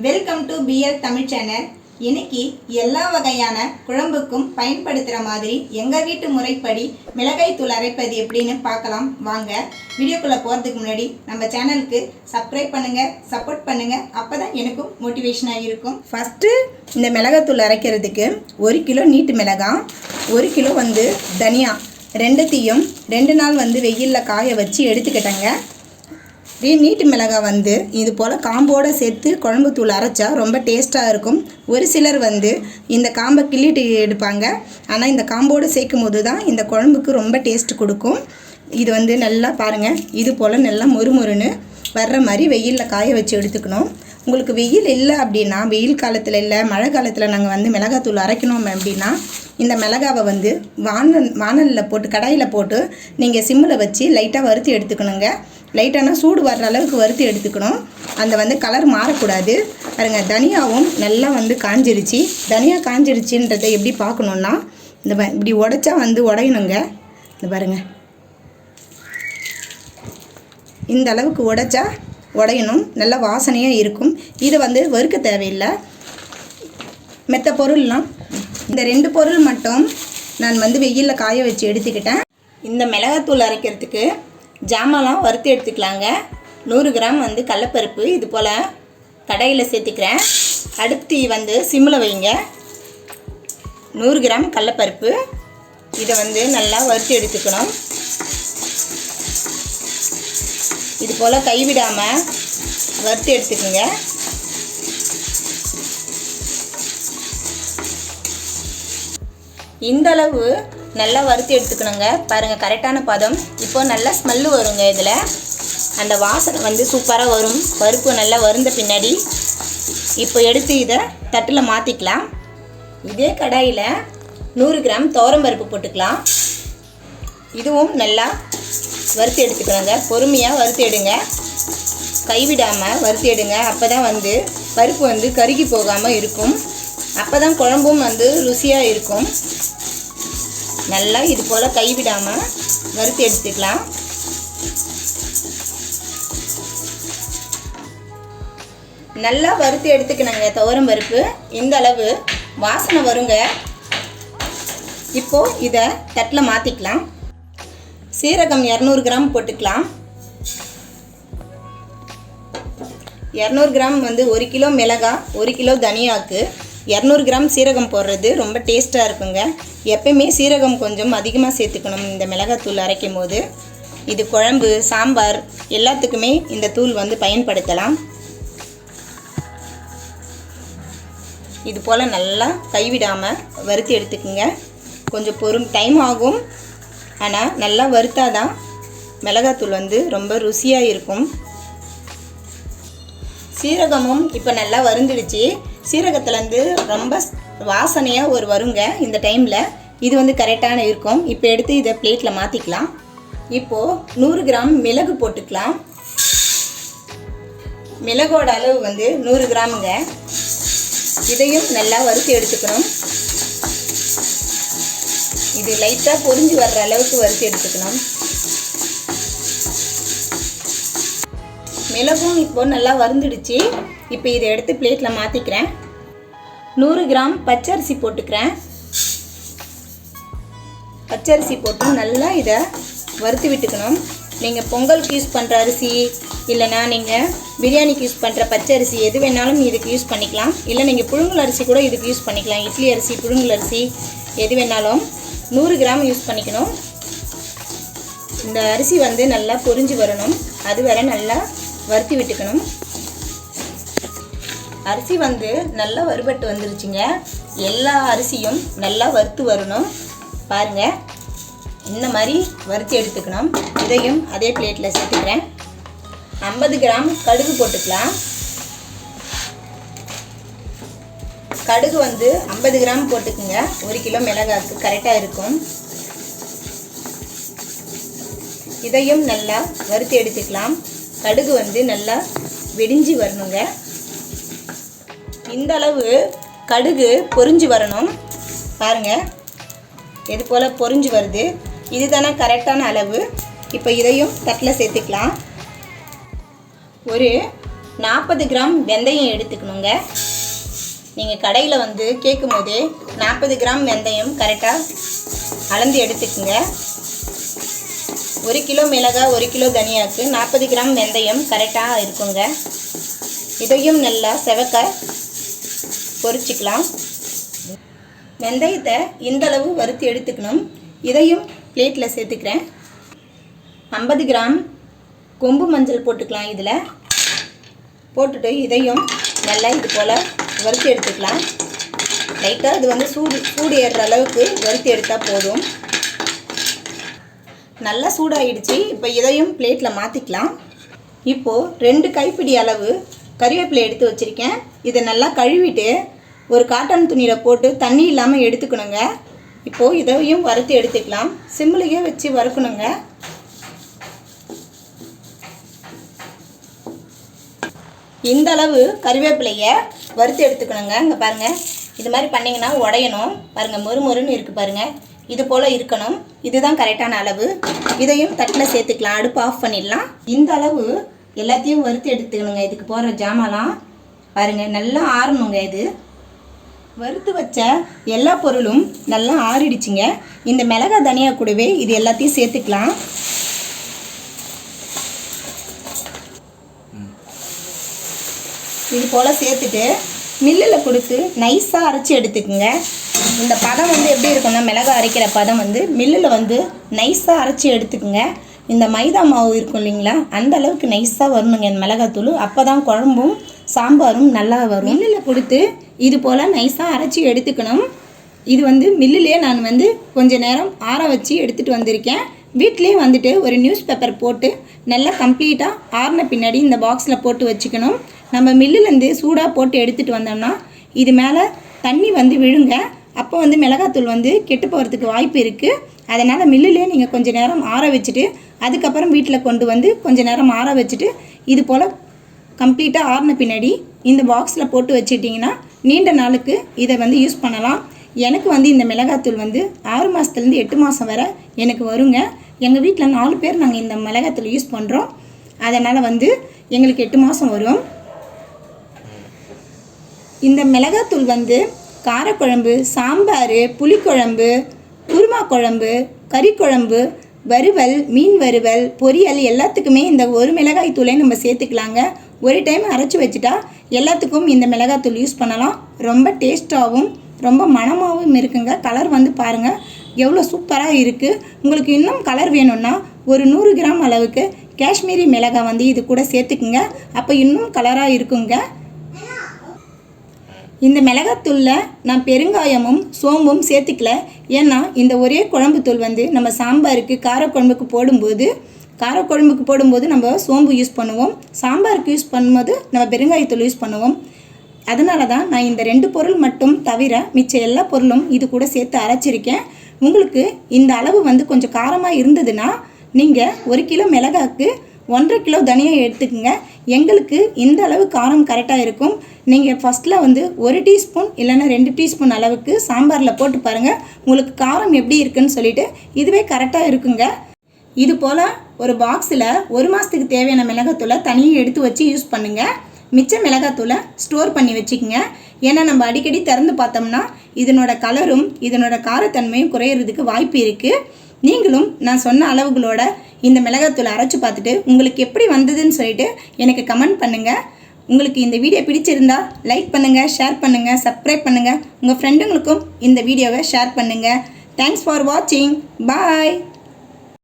Welcome to PL Tamil channel. இன்னைக்கு எல்லா வகையான குழம்புக்கும் பயன்படுத்துகிற மாதிரி எங்கள் வீட்டு முறைப்படி மிளகாய் தூள் அரைப்பது எப்படின்னு பார்க்கலாம் வாங்க. வீடியோக்குள்ளே போகிறதுக்கு முன்னாடி நம்ம சேனலுக்கு சப்ஸ்கிரைப் பண்ணுங்கள், சப்போர்ட் பண்ணுங்கள். அப்போ தான் எனக்கும் மோட்டிவேஷனாக இருக்கும். ஃபஸ்ட்டு இந்த மிளகாய் தூள் அரைக்கிறதுக்கு 1 கிலோ நீட்டு மிளகாய், 1 கிலோ தனியா, ரெண்டுத்தையும் 2 நாள் வெயிலில் காய வச்சு எடுத்துக்கிட்டேங்க. நீட்டு மிளகாய் இது போல் காம்போடு சேர்த்து குழம்பு தூள் அரைச்சா ரொம்ப டேஸ்ட்டாக இருக்கும். ஒரு சிலர் இந்த காம்பை கிள்ளிட்டு எடுப்பாங்க. ஆனால் இந்த காம்போடு சேர்க்கும் போது தான் இந்த குழம்புக்கு ரொம்ப டேஸ்ட் கொடுக்கும். இது நல்லா பாருங்கள், இது போல் நல்லா மொறுமொறுன்னு வர்ற மாதிரி வெயிலில் காய வச்சு எடுத்துக்கணும். உங்களுக்கு வெயில் இல்லை அப்படின்னா, வெயில் காலத்தில் இல்லை மழை காலத்தில் நாங்கள் மிளகாய் தூள் அரைக்கணும் அப்படின்னா, இந்த மிளகாவை வானலில் போட்டு கடாயில் போட்டு நீங்கள் சிம்மில் வச்சு லைட்டாக வறுத்து எடுத்துக்கணுங்க. லைட்டானா சூடு வர்ற அளவுக்கு வறுத்து எடுத்துக்கணும். அந்த கலர் மாறக்கூடாது. பாருங்க, தனியாவும் நல்லா காஞ்சிருச்சு. தனியாக காஞ்சிருச்சுன்றதை எப்படி பார்க்கணுன்னா, இப்படி உடைச்சா உடையணுங்க. இந்த பாருங்க, இந்த அளவுக்கு உடைச்சா உடையணும். நல்ல வாசனையாக இருக்கும். இதை வறுக்க தேவையில்லை. மெத்த பொருள்லாம் இந்த 2 பொருள் மட்டும் நான் வெயிலில் காய வச்சு எடுத்துக்கிட்டேன். இந்த மிளகாத்தூள் அரைக்கிறதுக்கு ஜாமான்லாம் வறுத்து எடுத்துக்கலாங்க. 100 கிராம் கடலைப்பருப்பு இது போல் கடாயில் சேர்த்துக்கிறேன். அடுத்து சிம்மில் வைங்க. 100 கிராம் கடலைப்பருப்பு இதை நல்லா வறுத்து எடுத்துக்கணும். இது போல் கைவிடாமல் வறுத்து எடுத்துக்கோங்க. இந்த அளவு நல்லா வறுத்து எடுத்துக்கணுங்க. பாருங்கள், கரெக்டான பதம். இப்போ நல்லா ஸ்மெல்லு வருங்க. இதில் அந்த வாசனை சூப்பராக வரும். பருப்பு நல்லா வறுந்த பின்னாடி இப்போ எடுத்து இதை தட்டில் மாற்றிக்கலாம். இதே கடாயில் 100 கிராம் துவரம்பருப்பு போட்டுக்கலாம். இதுவும் நல்லா வறுத்து எடுத்துக்கணுங்க. பொறுமையாக வறுத்து எடுங்க, கைவிடாமல் வறுத்து எடுங்க. அப்போ தான் பருப்பு கருகி போகாமல் இருக்கும். அப்போ தான் குழம்பும் ருசியாக இருக்கும். நல்லா இது போல் கைவிடாமல் வறுத்து எடுத்துக்கலாம். நல்லா வறுத்து எடுத்துக்கணுங்க துவரம் பருப்பு. இந்த அளவு வாசனை வருங்க. இப்போது இதை தட்டில் மாற்றிக்கலாம். சீரகம் 200 கிராம் போட்டுக்கலாம். 200 கிராம் 1 கிலோ மிளகாய், 1 கிலோ தனியாவுக்கு 200 கிராம் சீரகம் போடுறது ரொம்ப டேஸ்ட்டாக இருக்குங்க. எப்பயுமே சீரகம் கொஞ்சம் அதிகமாக சேர்த்துக்கணும் இந்த மிளகாத்தூள் அரைக்கும் போது. இது குழம்பு, சாம்பார் எல்லாத்துக்குமே இந்த தூள் பயன்படுத்தலாம். இது போல் நல்லா கைவிடாமல் வறுத்து எடுத்துக்குங்க. கொஞ்சம் டைம் ஆகும். ஆனால் நல்லா வறுத்தாதான் மிளகாத்தூள் ரொம்ப ருசியாக இருக்கும். சீரகமும் இப்போ நல்லா வறுந்துடுச்சு. சீரகத்துலேருந்து ரொம்ப வாசனையாக வருங்க. இந்த டைமில் இது கரெக்டான இருக்கும். இப்போ எடுத்து இதை பிளேட்டில் மாற்றிக்கலாம். இப்போது 100 கிராம் மிளகு போட்டுக்கலாம். மிளகோட அளவு 100 கிராமுங்க. இதையும் நல்லா வறுத்து எடுத்துக்கணும். இது லைட்டாக பொரிஞ்சு வர்ற அளவுக்கு வறுத்து எடுத்துக்கணும். மிளகும் இப்போது நல்லா வறுந்துடுச்சு. இப்போ இதை எடுத்து பிளேட்டில் மாற்றிக்கிறேன். 100 கிராம் பச்சரிசி போட்டுக்கிறேன். பச்சரிசி போட்டு நல்லா இதை வறுத்து விட்டுக்கணும். நீங்கள் பொங்கலுக்கு யூஸ் பண்ணுற அரிசி, இல்லைனா நீங்கள் பிரியாணிக்கு யூஸ் பண்ணுற பச்சரிசி எது வேணாலும் இதுக்கு யூஸ் பண்ணிக்கலாம். இல்லை நீங்கள் புழுங்கல் அரிசி கூட இதுக்கு யூஸ் பண்ணிக்கலாம். இட்லி அரிசி, புழுங்கல் அரிசி எது வேணாலும் 100 கிராம் யூஸ் பண்ணிக்கணும். இந்த அரிசி நல்லா பொரிஞ்சு வரணும். அது வரை நல்லா வறுத்து விட்டுக்கணும். அரிசி நல்லா வறுபட்டு வந்துருச்சுங்க. எல்லா அரிசியும் நல்லா வறுத்து வரணும். பாருங்கள், இந்த மாதிரி வறுத்து எடுத்துக்கணும். இதையும் அதே பிளேட்டில் சேர்த்துக்கிறேன். 50 கிராம் கடுகு போட்டுக்கலாம். கடுகு 50 கிராம் போட்டுக்குங்க. 1 கிலோ மிளகாய்க்கு கரெக்டாக இருக்கும். இதையும் நல்லா வறுத்து எடுத்துக்கலாம். கடுகு நல்லா வெடிஞ்சு வரணுங்க. இந்த அளவு கடுகு பொரிஞ்சு வரணும். பாருங்கள், இது போல் பொரிஞ்சு வருது. இதுதானே கரெக்டான அளவு. இப்போ இதையும் தட்டில் சேர்த்துக்கலாம். ஒரு 40 கிராம் வெந்தயம் எடுத்துக்கணுங்க. நீங்கள் கடையில் வந்து கேட்கும் போதே 40 கிராம் வெந்தயம் கரெக்டாக அளந்து எடுத்துக்குங்க. 1 கிலோ மிளகாய் 1 கிலோ தனியாவுக்கு 40 கிராம் வெந்தயம் கரெக்டாக இருக்குங்க. இதையும் நல்லா செவக்க பொரிச்சிக்கலாம். வெந்தயத்தை இந்தளவு வறுத்து எடுத்துக்கணும். இதையும் பிளேட்டில் சேர்த்துக்கிறேன். 50 கிராம் கொம்பு மஞ்சள் போட்டுக்கலாம். இதில் போட்டுட்டு இதையும் நல்லா இது போல் வறுத்து எடுத்துக்கலாம். லைட்டாக இது வந்து சூடு ஏறுற அளவுக்கு வறுத்து எடுத்தால் போதும். நல்லா சூடாகிடுச்சு. இப்போ இதையும் பிளேட்டில் மாற்றிக்கலாம். இப்போது 2 கைப்பிடி அளவு கறிவேப்பிலை எடுத்து வச்சுருக்கேன். இதை நல்லா கழுவிட்டு ஒரு காட்டன் துணியில் போட்டு தண்ணி இல்லாமல் எடுத்துக்கணுங்க. இப்போது இதையும் வறுத்து எடுத்துக்கலாம். சிம்மிலேயே வச்சு வறுக்கணுங்க. இந்த அளவு கறிவேப்பிலையை வறுத்து எடுத்துக்கணுங்க. இங்கே பாருங்கள், இது மாதிரி பண்ணிங்கன்னா உடையணும். பாருங்கள், மொறுமொறுன்னு இருக்குது பாருங்கள். இது போல் இருக்கணும். இதுதான் கரெக்டான அளவு. இதையும் தட்டில் சேர்த்துக்கலாம். அடுப்பு ஆஃப் பண்ணிடலாம். இந்த அளவு எல்லாத்தையும் வறுத்து எடுத்துக்கணுங்க. இதுக்கு போடுற ஜாமான்லாம் பாருங்கள் நல்லா ஆறணுங்க. இது வறுத்து வச்ச எல்லா பொருளும் நல்லா ஆறிடுச்சுங்க. இந்த மிளகாய் தனியா கூடவே இது எல்லாத்தையும் சேர்த்துக்கலாம். இது போல் சேர்த்துட்டு மில்லில் கொடுத்து நைஸாக அரைச்சி எடுத்துக்குங்க. இந்த பதம் வந்து எப்படி இருக்குன்னா, மிளகாய் அரைக்கிற பதம் வந்து மில்லில் வந்து நைஸாக அரைச்சி எடுத்துக்குங்க. இந்த மைதா மாவு இருக்கும் இல்லைங்களா, அந்த அளவுக்கு நைஸாக வரணுங்க இந்த மிளகாத்தூள். அப்போ தான் குழம்பும் சாம்பாரும் நல்லா வரும். மில்லில் கொடுத்து இது போல் நைஸாக அரைச்சி எடுத்துக்கணும். இது வந்து மில்லிலே நான் வந்து கொஞ்சம் நேரம் ஆற வச்சு எடுத்துகிட்டு வந்திருக்கேன். வீட்லேயே வந்துட்டு ஒரு நியூஸ் பேப்பர் போட்டு நல்லா கம்ப்ளீட்டாக ஆறின பின்னாடி இந்த பாக்ஸில் போட்டு வச்சுக்கணும். நம்ம மில்லுலேருந்து சூடாக போட்டு எடுத்துகிட்டு வந்தோம்னா இது மேலே தண்ணி வந்து விழுங்க. அப்போ வந்து மிளகாத்தூள் வந்து கெட்டு போகிறதுக்கு வாய்ப்பு இருக்குது. அதனால் மில்லுலேயே நீங்கள் கொஞ்சம் நேரம் ஆற வச்சுட்டு அதுக்கப்புறம் வீட்டில் கொண்டு வந்து கொஞ்சம் நேரம் ஆற வச்சுட்டு இது போல் கம்ப்ளீட்டாக ஆறின பின்னாடி இந்த பாக்ஸில் போட்டு வச்சுட்டிங்கன்னா நீண்ட நாளுக்கு இதை வந்து யூஸ் பண்ணலாம். எனக்கு வந்து இந்த மிளகாத்தூள் வந்து 6 மாதத்துலேருந்து 8 மாதம் வரை எனக்கு வருங்க. எங்கள் வீட்டில் 4 பேர் நாங்கள் இந்த மிளகாத்தூள் யூஸ் பண்ணுறோம். அதனால் வந்து எங்களுக்கு 8 மாதம் வரும். இந்த மிளகாத்தூள் வந்து காரக்குழம்பு, சாம்பார், புளிக்குழம்பு, குருமா குழம்பு, கறி குழம்பு, வறுவல், மீன் வறுவல், பொரியல் எல்லாத்துக்குமே இந்த ஒரு மிளகாய் தூளை நம்ம சேர்த்துக்கலாங்க. ஒரு டைம் அரைச்சி வச்சுட்டா எல்லாத்துக்கும் இந்த மிளகாத்தூள் யூஸ் பண்ணலாம். ரொம்ப டேஸ்ட்டாகவும் ரொம்ப மணமாகவும் இருக்குங்க. கலர் வந்து பாருங்கள் எவ்வளோ சூப்பராக இருக்குது. உங்களுக்கு இன்னும் கலர் வேணும்னா ஒரு 100 கிராம் அளவுக்கு காஷ்மீரி மிளகாய் வந்து இது கூட சேர்த்துக்குங்க. அப்போ இன்னும் கலராக இருக்குங்க. இந்த மிளகாத்தூளில் நான் பெருங்காயமும் சோம்பும் சேர்த்துக்கல. ஏன்னா இந்த ஒரே குழம்பு தூள் வந்து நம்ம சாம்பாருக்கு காரக்குழம்புக்கு போடும்போது நம்ம சோம்பு யூஸ் பண்ணுவோம். சாம்பாருக்கு யூஸ் பண்ணும்போது நம்ம பெருங்காயத்தூள் யூஸ் பண்ணுவோம். அதனால தான் நான் இந்த 2 பொருள் மட்டும் தவிர மிச்ச எல்லா பொருளும் இது கூட சேர்த்து அரைச்சிருக்கேன். உங்களுக்கு இந்த அளவு வந்து கொஞ்சம் காரமாக இருந்ததுன்னா நீங்கள் 1 கிலோ மிளகாய்க்கு 1.5 கிலோ தனியாக எடுத்துக்கோங்க. எங்களுக்கு இந்த அளவு காரம் கரெக்டாக இருக்கும். நீங்கள் ஃபஸ்ட்டில் வந்து 1 டீஸ்பூன் இல்லைன்னா 2 டீஸ்பூன் அளவுக்கு சாம்பாரில் போட்டு பாருங்கள். உங்களுக்கு காரம் எப்படி இருக்குன்னு சொல்லிவிட்டு இதுவே கரெக்டாக இருக்குங்க. இது போல் ஒரு பாக்ஸில் 1 மாதத்துக்கு தேவையான மிளகாத்தூளை தனியாக எடுத்து வச்சு யூஸ் பண்ணுங்கள். மிச்ச மிளகாத்தூளை ஸ்டோர் பண்ணி வச்சுக்கோங்க. ஏன்னா நம்ம அடிக்கடி திறந்து பார்த்தோம்னா இதனோட கலரும் இதனோட காரத்தன்மையும் குறையிறதுக்கு வாய்ப்பு இருக்குது. நீங்களும் நான் சொன்ன அளவுகளோட இந்த மிளகாத்தூளை அரைச்சி பார்த்துட்டு உங்களுக்கு எப்படி வந்ததுன்னு சொல்லிட்டு எனக்கு கமெண்ட் பண்ணுங்கள். உங்களுக்கு இந்த வீடியோ பிடிச்சிருந்தா லைக் பண்ணுங்கள், ஷேர் பண்ணுங்கள், சப்ஸ்கிரைப் பண்ணுங்கள். உங்கள் ஃப்ரெண்டுங்களுக்கும் இந்த வீடியோவை ஷேர் பண்ணுங்கள். தேங்க்ஸ் ஃபார் வாட்சிங். பாய்.